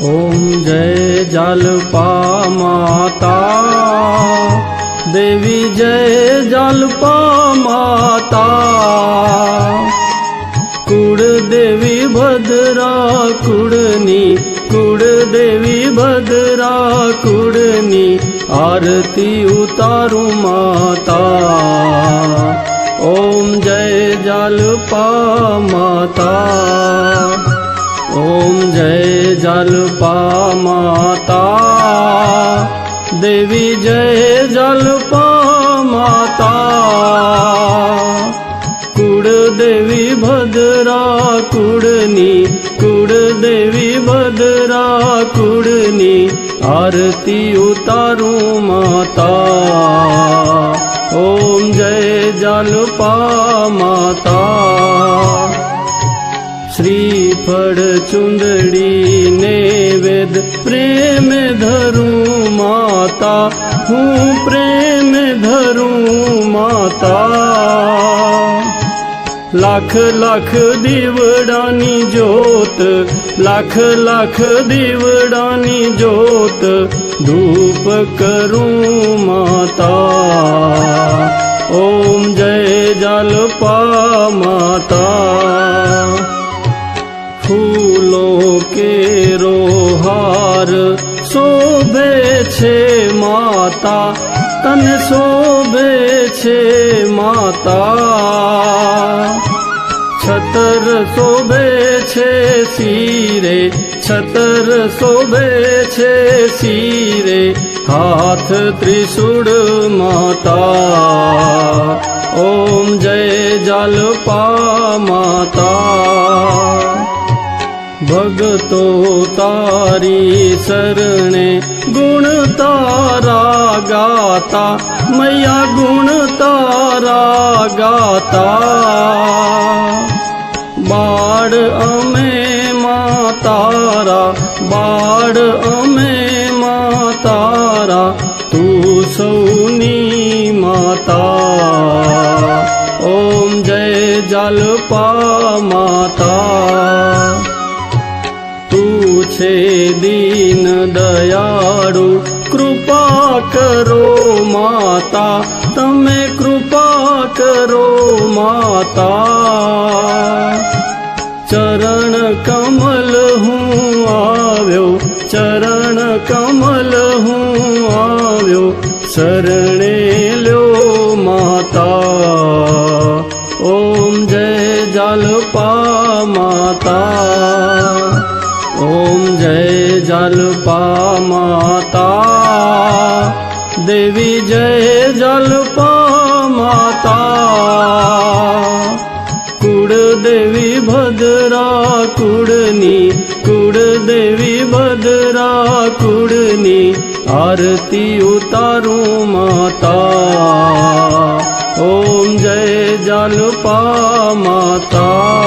ओम जय जालपा माता देवी, जय जालपा माता। कुड़ देवी भद्रा कुड़नी, कुड़ देवी भद्रा कुड़नी, आरती उतारू माता। ओम जय जालपा माता, ओम जय जालपा माता देवी, जय जालपा माता। कुड़ देवी भद्रा कुड़नी, कुड़ देवी भद्रा कुड़नी, आरती उतारू माता। ओम जय जालपा माता। श्रीफल चुंदड़ी नैवेद प्रेम धरूं माता, हूँ प्रेम धरूं माता। लाख लाख दीवड़ानी जोत, लाख लाख दीवड़ानी जोत, धूप करूं माता। ओम जय जालपा माता। फूलों के रोहार शोभे छे माता, तन शोभे छे माता। छतर शोभे छे सीरे, छतर शोभे छे सीरे, हाथ त्रिशूल माता। ओम जय जालपा माता। भगतो तारी शरणे गुण तारा गाता, मैया गुण तारा गाता। बाड़ अमे मातारा, बाड़ अमे मातारा, तू सौनी माता। ओम जय जालपा माता। तू छे दीन दयाळु, कृपा करो माता, तमे कृपा करो माता। चरण कमल हूँ आव्यो, चरण कमल हूँ आव्यो, शरणे ल्यो माता। ओम जय जालपा माता। ओम जय जालपा माता देवी, जय जालपा माता। कुड़ देवी भद्रा कुड़नी, कुड़ देवी भद्रा कुड़नी, आरती उतारू माता। ओम जय जालपा माता।